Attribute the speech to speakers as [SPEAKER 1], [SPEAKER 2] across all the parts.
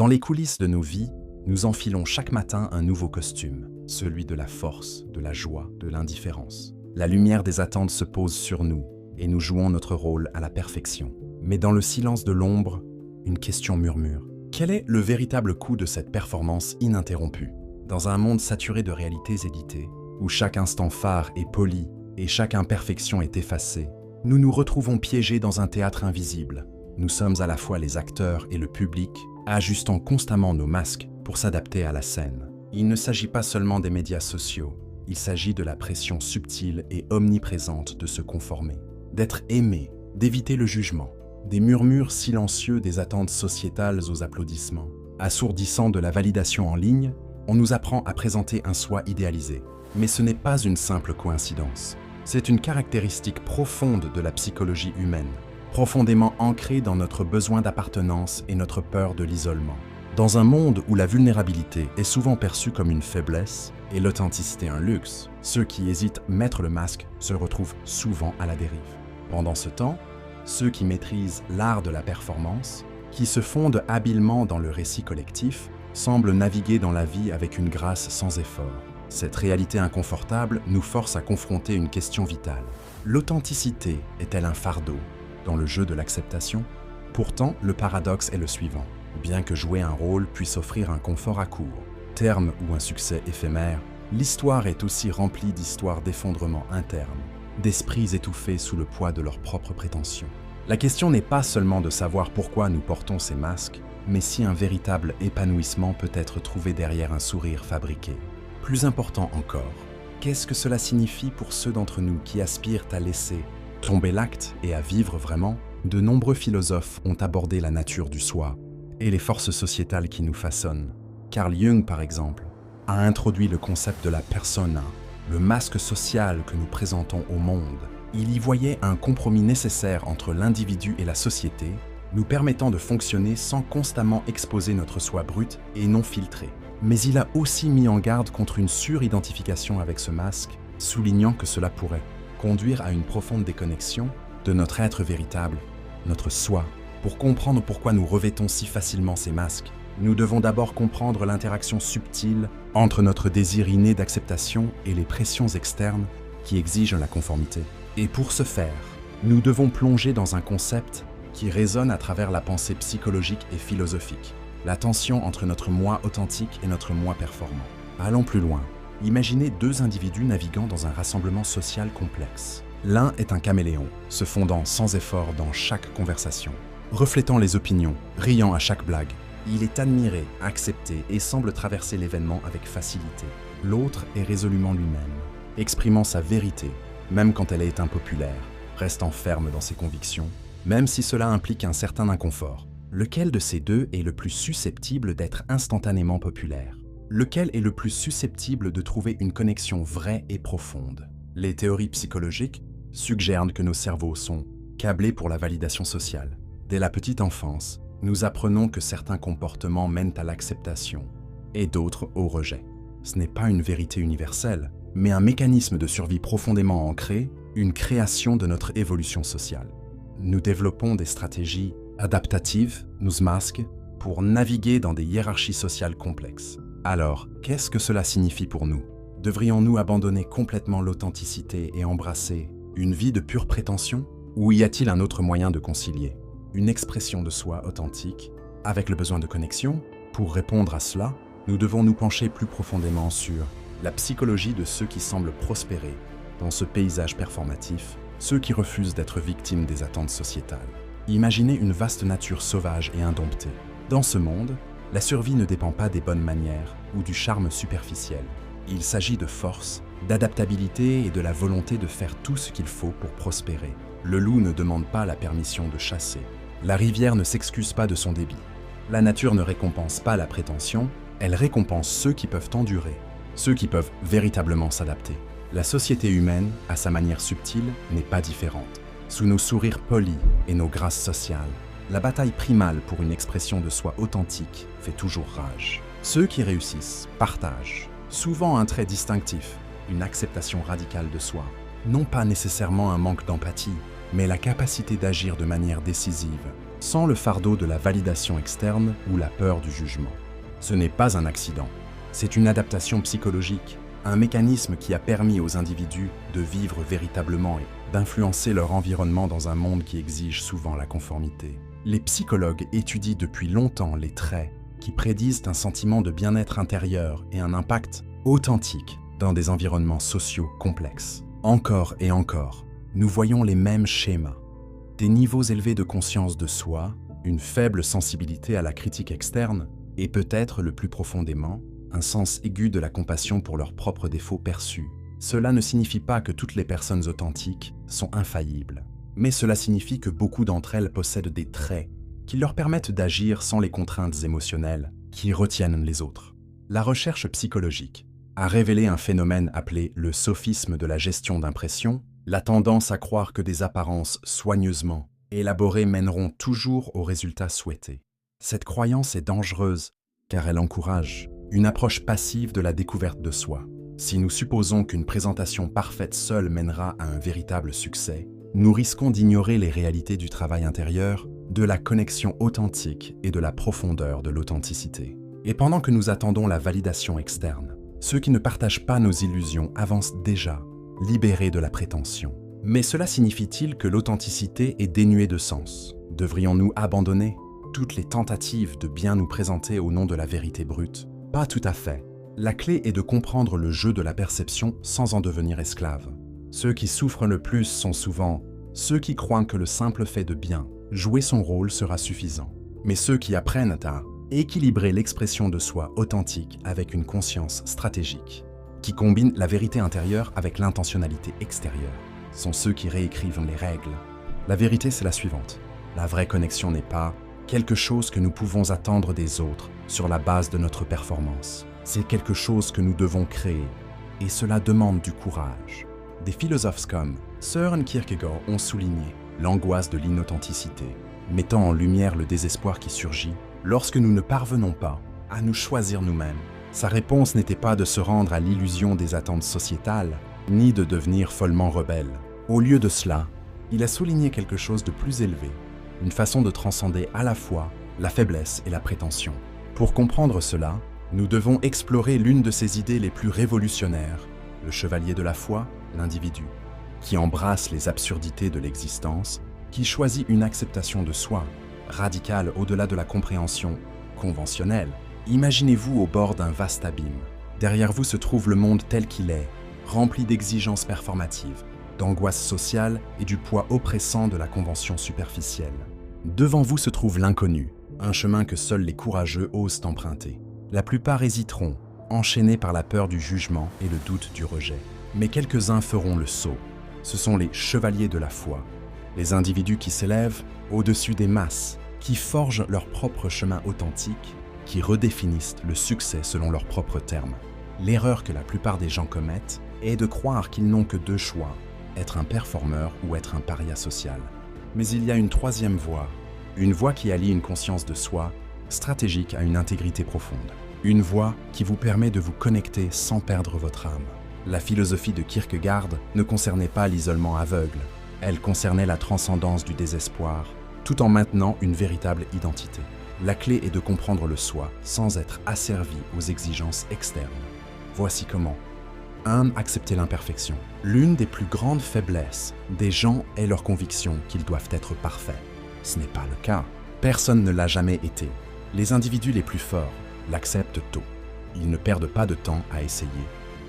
[SPEAKER 1] Dans les coulisses de nos vies, nous enfilons chaque matin un nouveau costume, celui de la force, de la joie, de l'indifférence. La lumière des attentes se pose sur nous et nous jouons notre rôle à la perfection. Mais dans le silence de l'ombre, une question murmure. Quel est le véritable coût de cette performance ininterrompue? Dans un monde saturé de réalités éditées, où chaque instant phare est poli et chaque imperfection est effacée, nous nous retrouvons piégés dans un théâtre invisible. Nous sommes à la fois les acteurs et le public, ajustant constamment nos masques pour s'adapter à la scène. Il ne s'agit pas seulement des médias sociaux, il s'agit de la pression subtile et omniprésente de se conformer, d'être aimé, d'éviter le jugement, des murmures silencieux des attentes sociétales aux applaudissements. Assourdissant de la validation en ligne, on nous apprend à présenter un soi idéalisé. Mais ce n'est pas une simple coïncidence. C'est une caractéristique profonde de la psychologie humaine, profondément ancrée dans notre besoin d'appartenance et notre peur de l'isolement. Dans un monde où la vulnérabilité est souvent perçue comme une faiblesse et l'authenticité un luxe, ceux qui hésitent à mettre le masque se retrouvent souvent à la dérive. Pendant ce temps, ceux qui maîtrisent l'art de la performance, qui se fondent habilement dans le récit collectif, semblent naviguer dans la vie avec une grâce sans effort. Cette réalité inconfortable nous force à confronter une question vitale. L'authenticité est-elle un fardeau dans le jeu de l'acceptation? Pourtant, le paradoxe est le suivant. Bien que jouer un rôle puisse offrir un confort à court, terme ou un succès éphémère, l'histoire est aussi remplie d'histoires d'effondrement interne, d'esprits étouffés sous le poids de leurs propres prétentions. La question n'est pas seulement de savoir pourquoi nous portons ces masques, mais si un véritable épanouissement peut être trouvé derrière un sourire fabriqué. Plus important encore, qu'est-ce que cela signifie pour ceux d'entre nous qui aspirent à laisser tomber l'acte et à vivre vraiment? De nombreux philosophes ont abordé la nature du soi et les forces sociétales qui nous façonnent. Carl Jung, par exemple, a introduit le concept de la persona, le masque social que nous présentons au monde. Il y voyait un compromis nécessaire entre l'individu et la société, nous permettant de fonctionner sans constamment exposer notre soi brut et non filtré. Mais il a aussi mis en garde contre une suridentification avec ce masque, soulignant que cela pourrait conduire à une profonde déconnexion de notre être véritable, notre soi. Pour comprendre pourquoi nous revêtons si facilement ces masques, nous devons d'abord comprendre l'interaction subtile entre notre désir inné d'acceptation et les pressions externes qui exigent la conformité. Et pour ce faire, nous devons plonger dans un concept qui résonne à travers la pensée psychologique et philosophique. La tension entre notre moi authentique et notre moi performant. Allons plus loin. Imaginez deux individus naviguant dans un rassemblement social complexe. L'un est un caméléon, se fondant sans effort dans chaque conversation, reflétant les opinions, riant à chaque blague. Il est admiré, accepté et semble traverser l'événement avec facilité. L'autre est résolument lui-même, exprimant sa vérité, même quand elle est impopulaire, restant ferme dans ses convictions, même si cela implique un certain inconfort. Lequel de ces deux est le plus susceptible d'être instantanément populaire? Lequel est le plus susceptible de trouver une connexion vraie et profonde? Les théories psychologiques suggèrent que nos cerveaux sont câblés pour la validation sociale. Dès la petite enfance, nous apprenons que certains comportements mènent à l'acceptation et d'autres au rejet. Ce n'est pas une vérité universelle, mais un mécanisme de survie profondément ancré, une création de notre évolution sociale. Nous développons des stratégies adaptatives, nous masques, pour naviguer dans des hiérarchies sociales complexes. Alors, qu'est-ce que cela signifie pour nous? Devrions-nous abandonner complètement l'authenticité et embrasser une vie de pure prétention? Ou y a-t-il un autre moyen de concilier une expression de soi authentique avec le besoin de connexion? Pour répondre à cela, nous devons nous pencher plus profondément sur la psychologie de ceux qui semblent prospérer dans ce paysage performatif, ceux qui refusent d'être victimes des attentes sociétales. Imaginez une vaste nature sauvage et indomptée. Dans ce monde, la survie ne dépend pas des bonnes manières ou du charme superficiel. Il s'agit de force, d'adaptabilité et de la volonté de faire tout ce qu'il faut pour prospérer. Le loup ne demande pas la permission de chasser. La rivière ne s'excuse pas de son débit. La nature ne récompense pas la prétention, elle récompense ceux qui peuvent endurer, ceux qui peuvent véritablement s'adapter. La société humaine, à sa manière subtile, n'est pas différente. Sous nos sourires polis et nos grâces sociales, la bataille primale pour une expression de soi authentique fait toujours rage. Ceux qui réussissent partagent, souvent un trait distinctif, une acceptation radicale de soi. Non pas nécessairement un manque d'empathie, mais la capacité d'agir de manière décisive, sans le fardeau de la validation externe ou la peur du jugement. Ce n'est pas un accident, c'est une adaptation psychologique, un mécanisme qui a permis aux individus de vivre véritablement et d'influencer leur environnement dans un monde qui exige souvent la conformité. Les psychologues étudient depuis longtemps les traits qui prédisent un sentiment de bien-être intérieur et un impact authentique dans des environnements sociaux complexes. Encore et encore, nous voyons les mêmes schémas. Des niveaux élevés de conscience de soi, une faible sensibilité à la critique externe et peut-être le plus profondément, un sens aigu de la compassion pour leurs propres défauts perçus. Cela ne signifie pas que toutes les personnes authentiques sont infaillibles, mais cela signifie que beaucoup d'entre elles possèdent des traits qui leur permettent d'agir sans les contraintes émotionnelles qui retiennent les autres. La recherche psychologique a révélé un phénomène appelé le sophisme de la gestion d'impression, la tendance à croire que des apparences soigneusement élaborées mèneront toujours au résultat souhaité. Cette croyance est dangereuse car elle encourage une approche passive de la découverte de soi. Si nous supposons qu'une présentation parfaite seule mènera à un véritable succès, nous risquons d'ignorer les réalités du travail intérieur, de la connexion authentique et de la profondeur de l'authenticité. Et pendant que nous attendons la validation externe, ceux qui ne partagent pas nos illusions avancent déjà, libérés de la prétention. Mais cela signifie-t-il que l'authenticité est dénuée de sens? Devrions-nous abandonner toutes les tentatives de bien nous présenter au nom de la vérité brute? Pas tout à fait. La clé est de comprendre le jeu de la perception sans en devenir esclave. Ceux qui souffrent le plus sont souvent ceux qui croient que le simple fait de bien jouer son rôle sera suffisant. Mais ceux qui apprennent à équilibrer l'expression de soi authentique avec une conscience stratégique, qui combine la vérité intérieure avec l'intentionnalité extérieure, sont ceux qui réécrivent les règles. La vérité, c'est la suivante. La vraie connexion n'est pas quelque chose que nous pouvons attendre des autres sur la base de notre performance. C'est quelque chose que nous devons créer, et cela demande du courage. Des philosophes comme Søren Kierkegaard ont souligné l'angoisse de l'inauthenticité, mettant en lumière le désespoir qui surgit lorsque nous ne parvenons pas à nous choisir nous-mêmes. Sa réponse n'était pas de se rendre à l'illusion des attentes sociétales, ni de devenir follement rebelle. Au lieu de cela, il a souligné quelque chose de plus élevé, une façon de transcender à la fois la faiblesse et la prétention. Pour comprendre cela, nous devons explorer l'une de ses idées les plus révolutionnaires, le chevalier de la foi, l'individu, qui embrasse les absurdités de l'existence, qui choisit une acceptation de soi, radicale au-delà de la compréhension conventionnelle. Imaginez-vous au bord d'un vaste abîme. Derrière vous se trouve le monde tel qu'il est, rempli d'exigences performatives, d'angoisse sociale et du poids oppressant de la convention superficielle. Devant vous se trouve l'inconnu, un chemin que seuls les courageux osent emprunter. La plupart hésiteront, enchaînés par la peur du jugement et le doute du rejet. Mais quelques-uns feront le saut. Ce sont les chevaliers de la foi, les individus qui s'élèvent au-dessus des masses, qui forgent leur propre chemin authentique, qui redéfinissent le succès selon leurs propres termes. L'erreur que la plupart des gens commettent est de croire qu'ils n'ont que deux choix, être un performeur ou être un paria social. Mais il y a une troisième voie, une voie qui allie une conscience de soi stratégique à une intégrité profonde. Une voie qui vous permet de vous connecter sans perdre votre âme. La philosophie de Kierkegaard ne concernait pas l'isolement aveugle, elle concernait la transcendance du désespoir, tout en maintenant une véritable identité. La clé est de comprendre le soi sans être asservi aux exigences externes. Voici comment. 1. Accepter l'imperfection. L'une des plus grandes faiblesses des gens est leur conviction qu'ils doivent être parfaits. Ce n'est pas le cas. Personne ne l'a jamais été. Les individus les plus forts l'acceptent tôt. Ils ne perdent pas de temps à essayer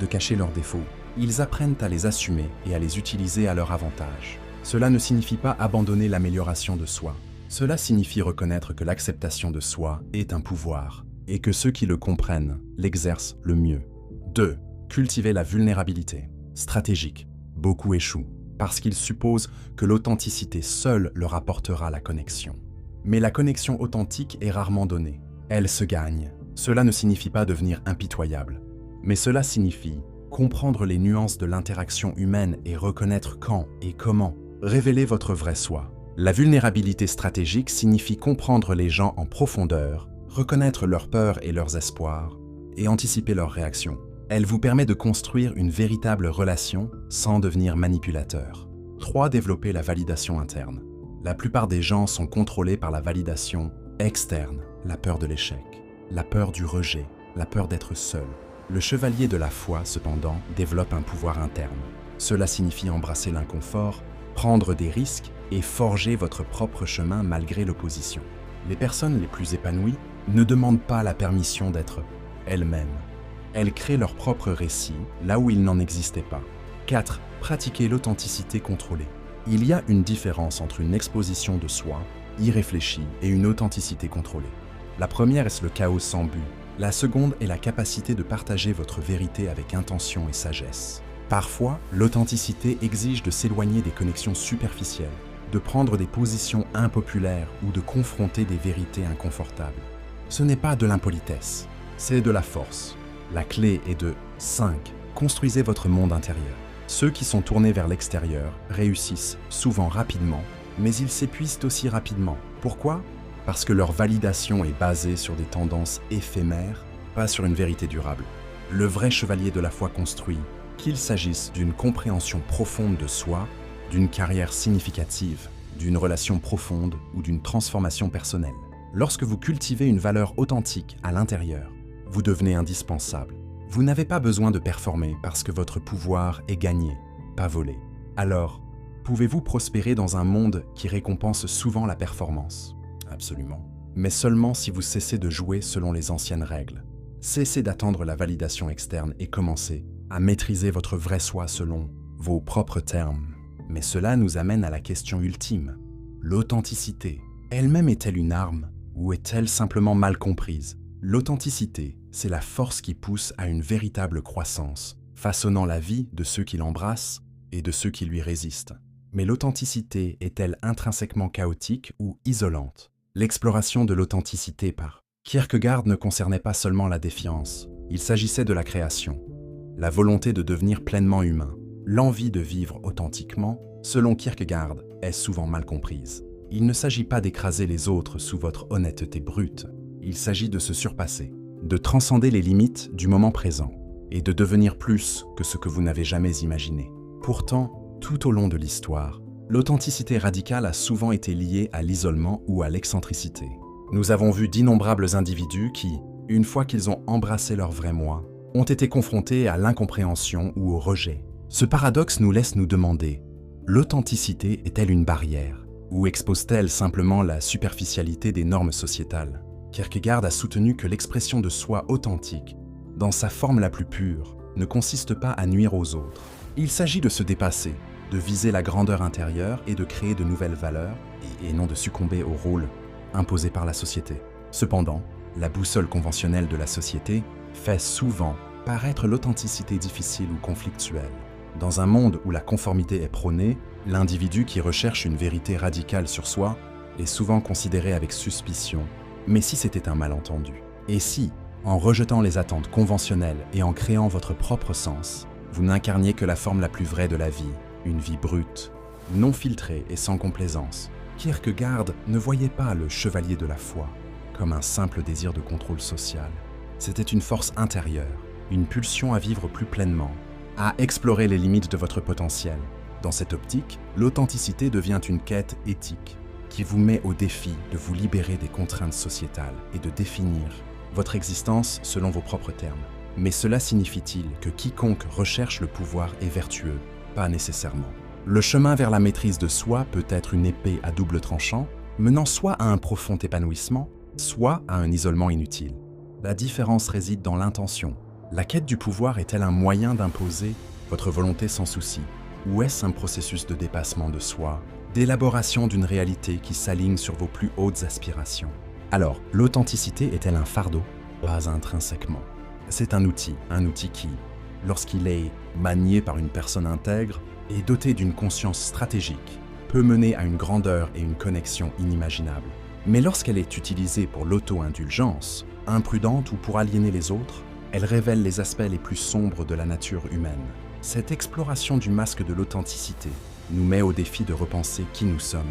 [SPEAKER 1] de cacher leurs défauts. Ils apprennent à les assumer et à les utiliser à leur avantage. Cela ne signifie pas abandonner l'amélioration de soi. Cela signifie reconnaître que l'acceptation de soi est un pouvoir et que ceux qui le comprennent l'exercent le mieux. 2. Cultiver la vulnérabilité. Stratégique. Beaucoup échouent parce qu'ils supposent que l'authenticité seule leur apportera la connexion. Mais la connexion authentique est rarement donnée. Elle se gagne. Cela ne signifie pas devenir impitoyable, mais cela signifie comprendre les nuances de l'interaction humaine et reconnaître quand et comment révéler votre vrai soi. La vulnérabilité stratégique signifie comprendre les gens en profondeur, reconnaître leurs peurs et leurs espoirs, et anticiper leurs réactions. Elle vous permet de construire une véritable relation sans devenir manipulateur. 3. Développer la validation interne. La plupart des gens sont contrôlés par la validation externe, la peur de l'échec, la peur du rejet, la peur d'être seul. Le chevalier de la foi, cependant, développe un pouvoir interne. Cela signifie embrasser l'inconfort, prendre des risques et forger votre propre chemin malgré l'opposition. Les personnes les plus épanouies ne demandent pas la permission d'être elles-mêmes. Elles créent leur propre récit là où il n'en existait pas. 4. Pratiquer l'authenticité contrôlée. Il y a une différence entre une exposition de soi, irréfléchie, et une authenticité contrôlée. La première est le chaos sans but. La seconde est la capacité de partager votre vérité avec intention et sagesse. Parfois, l'authenticité exige de s'éloigner des connexions superficielles, de prendre des positions impopulaires ou de confronter des vérités inconfortables. Ce n'est pas de l'impolitesse, c'est de la force. La clé est de 5. Construisez votre monde intérieur. Ceux qui sont tournés vers l'extérieur réussissent souvent rapidement, mais ils s'épuisent aussi rapidement. Pourquoi ? Parce que leur validation est basée sur des tendances éphémères, pas sur une vérité durable. Le vrai chevalier de la foi construit, qu'il s'agisse d'une compréhension profonde de soi, d'une carrière significative, d'une relation profonde ou d'une transformation personnelle. Lorsque vous cultivez une valeur authentique à l'intérieur, vous devenez indispensable. Vous n'avez pas besoin de performer parce que votre pouvoir est gagné, pas volé. Alors, pouvez-vous prospérer dans un monde qui récompense souvent la performance ? Absolument. Mais seulement si vous cessez de jouer selon les anciennes règles. Cessez d'attendre la validation externe et commencez à maîtriser votre vrai soi selon vos propres termes. Mais cela nous amène à la question ultime. L'authenticité, elle-même est-elle une arme ou est-elle simplement mal comprise ? L'authenticité, c'est la force qui pousse à une véritable croissance, façonnant la vie de ceux qui l'embrassent et de ceux qui lui résistent. Mais l'authenticité est-elle intrinsèquement chaotique ou isolante ? L'exploration de l'authenticité par Kierkegaard ne concernait pas seulement la défiance, il s'agissait de la création, la volonté de devenir pleinement humain. L'envie de vivre authentiquement, selon Kierkegaard, est souvent mal comprise. Il ne s'agit pas d'écraser les autres sous votre honnêteté brute. Il s'agit de se surpasser, de transcender les limites du moment présent et de devenir plus que ce que vous n'avez jamais imaginé. Pourtant, tout au long de l'histoire, l'authenticité radicale a souvent été liée à l'isolement ou à l'excentricité. Nous avons vu d'innombrables individus qui, une fois qu'ils ont embrassé leur vrai moi, ont été confrontés à l'incompréhension ou au rejet. Ce paradoxe nous laisse nous demander, l'authenticité est-elle une barrière ou expose-t-elle simplement la superficialité des normes sociétales ? Kierkegaard a soutenu que l'expression de soi authentique, dans sa forme la plus pure, ne consiste pas à nuire aux autres. Il s'agit de se dépasser, de viser la grandeur intérieure et de créer de nouvelles valeurs, et non de succomber au rôle imposé par la société. Cependant, la boussole conventionnelle de la société fait souvent paraître l'authenticité difficile ou conflictuelle. Dans un monde où la conformité est prônée, l'individu qui recherche une vérité radicale sur soi est souvent considéré avec suspicion. Mais si c'était un malentendu? Et si, en rejetant les attentes conventionnelles et en créant votre propre sens, vous n'incarniez que la forme la plus vraie de la vie, une vie brute, non filtrée et sans complaisance? Kierkegaard ne voyait pas le chevalier de la foi comme un simple désir de contrôle social. C'était une force intérieure, une pulsion à vivre plus pleinement, à explorer les limites de votre potentiel. Dans cette optique, l'authenticité devient une quête éthique qui vous met au défi de vous libérer des contraintes sociétales et de définir votre existence selon vos propres termes. Mais cela signifie-t-il que quiconque recherche le pouvoir est vertueux? Pas nécessairement. Le chemin vers la maîtrise de soi peut être une épée à double tranchant, menant soit à un profond épanouissement, soit à un isolement inutile. La différence réside dans l'intention. La quête du pouvoir est-elle un moyen d'imposer votre volonté sans souci? Ou est-ce un processus de dépassement de soi, d'élaboration d'une réalité qui s'aligne sur vos plus hautes aspirations? Alors, l'authenticité est-elle un fardeau? Pas intrinsèquement. C'est un outil qui, lorsqu'il est manié par une personne intègre et doté d'une conscience stratégique, peut mener à une grandeur et une connexion inimaginables. Mais lorsqu'elle est utilisée pour l'auto-indulgence, imprudente ou pour aliéner les autres, elle révèle les aspects les plus sombres de la nature humaine. Cette exploration du masque de l'authenticité nous met au défi de repenser qui nous sommes,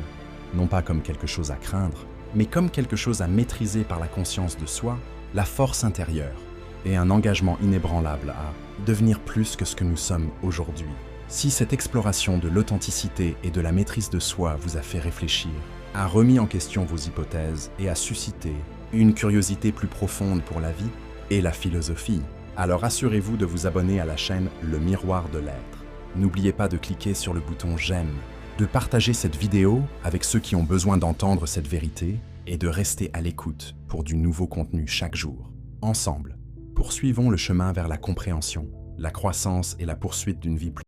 [SPEAKER 1] non pas comme quelque chose à craindre, mais comme quelque chose à maîtriser par la conscience de soi, la force intérieure, et un engagement inébranlable à devenir plus que ce que nous sommes aujourd'hui. Si cette exploration de l'authenticité et de la maîtrise de soi vous a fait réfléchir, a remis en question vos hypothèses et a suscité une curiosité plus profonde pour la vie et la philosophie, alors assurez-vous de vous abonner à la chaîne Le Miroir de l'Être. N'oubliez pas de cliquer sur le bouton j'aime, de partager cette vidéo avec ceux qui ont besoin d'entendre cette vérité et de rester à l'écoute pour du nouveau contenu chaque jour. Ensemble, poursuivons le chemin vers la compréhension, la croissance et la poursuite d'une vie plus